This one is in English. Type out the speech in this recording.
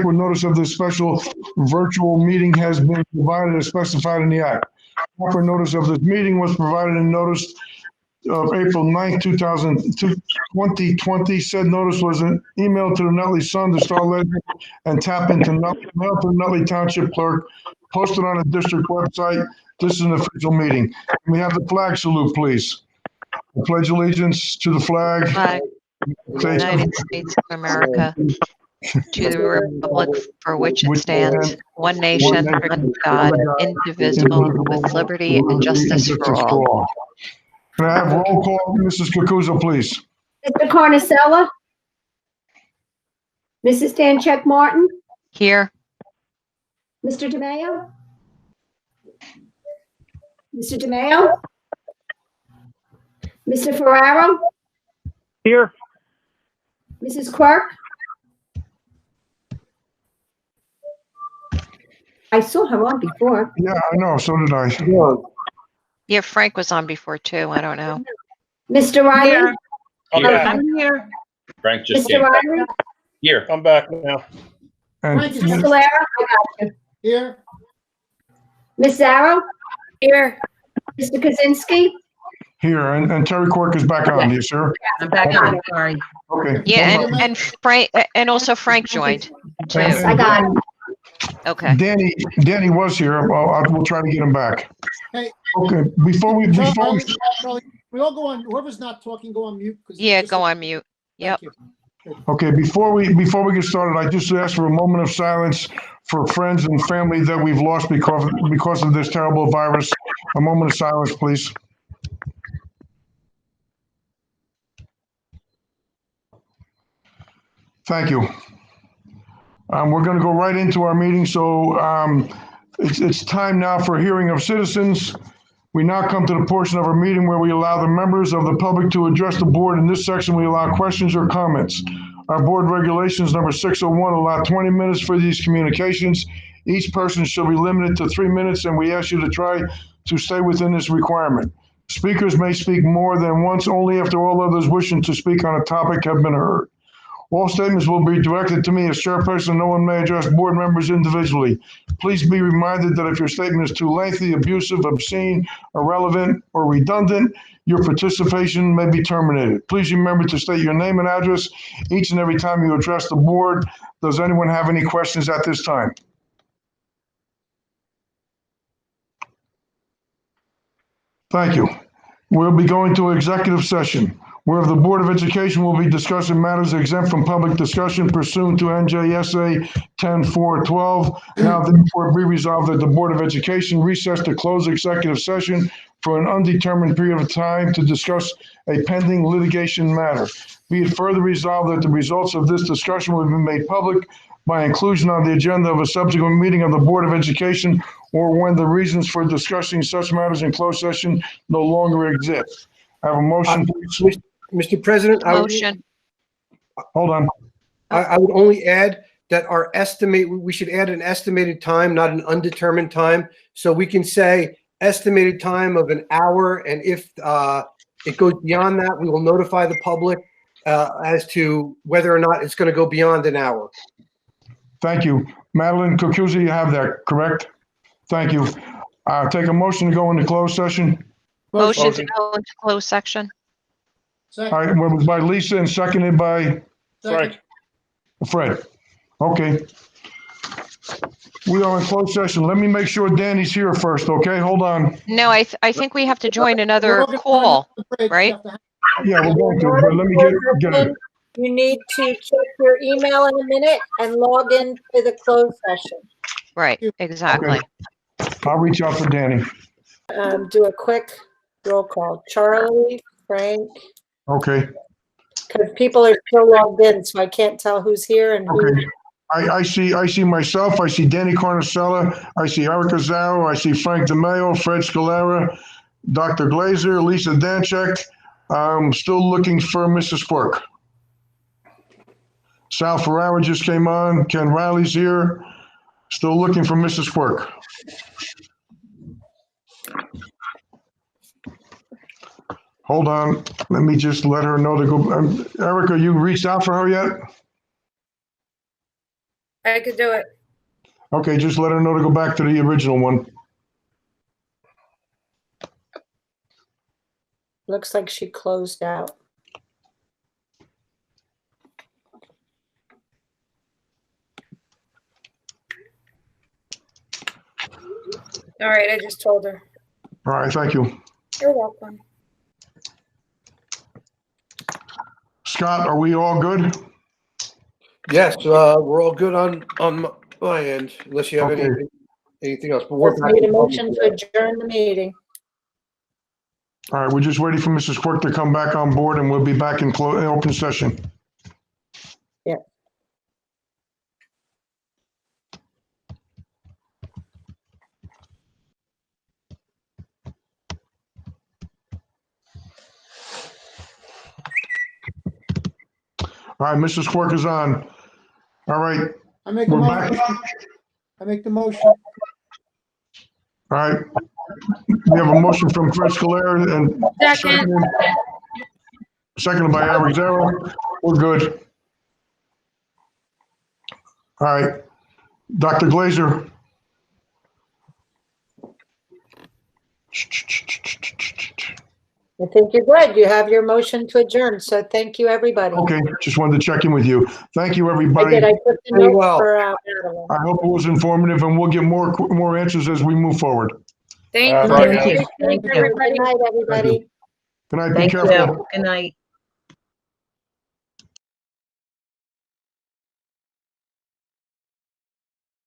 with notice of this special virtual meeting has been provided as specified in the act. Proper notice of this meeting was provided in notice of April 9th, 2020. Said notice was an email to the Nutley Sun, the Star Ledger, and tap into Nutley, mail to the Nutley Township Clerk, posted on the district website. This is an official meeting. Can we have the flag salute, please? I pledge allegiance to the flag. Flag, United States of America, to the republic for which it stands, one nation, under God, indivisible, with liberty and justice for all. Can I have roll call, Mrs. Kukuza, please? Mr. Carnicella? Mrs. Stanchek Martin? Here, Mr. DeMayo? Mr. DeMayo? Mr. Ferraro? Here. Mrs. Quirk? I saw her on before. Yeah, I know, so did I. yeah, Frank was on before too, I don't know. Mr. Riley? Yeah. I'm here. Frank just Mr. came back. Riley? Here. I'm back now. And Mr. Solera? I got you. Here. Ms. Zarrow? Here. Mr. Kaczynski? here, and Terry Quirk is back on, yes, sir? I'm back on, sorry. Okay. Yeah, and Frank, and also Frank joined too. Yes, I got it. Okay. Danny was here. We'll try to get him back. Hey. Okay, before we Charlie, we all go on, whoever's not talking, go on mute. Yeah, go on mute. Yep. Thank you. Okay, before we get started, I just ask for a moment of silence for friends and family that we've lost because of this terrible virus. A moment of silence, please. Thank you. We're going to go right into our meeting. So it's time now for a hearing of citizens. We now come to the portion of our meeting where we allow the members of the public to address the board. In this section, we allow questions or comments. Our board regulations number 601 allow 20 minutes for these communications. Each person shall be limited to 3 minutes, and we ask you to try to stay within this requirement. Speakers may speak more than once, only after all others wishing to speak on a topic have been heard. All statements will be directed to me as chairperson. No one may address board members individually. Please be reminded that if your statement is too lengthy, abusive, obscene, irrelevant, or redundant, your participation may be terminated. Please remember to state your name and address each and every time you address the board. Does anyone have any questions at this time? Thank you. We'll be going to executive session, where the Board of Education will be discussing matters exempt from public discussion pursuant to NJSA 10-412. Now therefore be resolved that the Board of Education recess to close executive session for an undetermined period of time to discuss a pending litigation matter. Be it further resolved that the results of this discussion will be made public by inclusion on the agenda of a subsequent meeting of the Board of Education, or when the reasons for discussing such matters in closed session no longer exist. I have a motion, please. Mr. President, Motion. Hold on. I would only add that we should add an estimated time, not an undetermined time. So we can say estimated time of an hour, and if it goes beyond that, we will notify the public as to whether or not it's going to go beyond an hour. Thank you. Madeline Kukuza, you have that, correct? Thank you. Take a motion to go into closed session. Motion to go into closed section. All right, it was by Lisa and seconded by Second. Fred. Okay. We are in closed session. Let me make sure Danny's here first, okay? Hold on. No, I think we have to join another call, right? Yeah, we're going to, but let me get it. You need to check your email in a minute and log in to the closed session. Right, exactly. I'll reach out for Danny. Do a quick roll call. Charlie, Frank, Okay. because people are still logged in, so I can't tell who's here and who. Okay. I see myself. I see Danny Carnicella. I see Erica Zarrow. I see Frank DeMayo, Fred Scalera, Dr. Glazer, Lisa Danchek. I'm still looking for Mrs. Quirk. Sal Ferrara just came on. Ken Riley's here. Still looking for Mrs. Quirk. Hold on. Let me just let her know to go. Erica, you reached out for her yet? I could do it. Okay, just let her know to go back to the original one. Looks like she closed out. All right, I just told her. All right, thank you. You're welcome. Scott, are we all good? Yes, we're all good on my end, unless you have Okay. anything else. But we're Let's back need a in motion to public. adjourn the meeting. All right, we're just waiting for Mrs. Quirk to come back on board and we'll be back in open session. Yeah. All right, Mrs. Quirk is on. All right, I make a we're motion. back. I make the motion. All right. We have a motion from Fred Scalera and Second. seconded by Eric Zero. We're good. All right. Dr. Glazer. I think you're good. You have your motion to adjourn, so thank you, everybody. Okay, just wanted to check in with you. Thank you, I everybody. did, I put the Very note well. for Madeline. I hope it was informative and we'll get more answers as we move forward. Thank All you. right, Thank you. Thank Thank you, you. everybody. Good night, everybody. Good night, be Thank careful. you. Good night.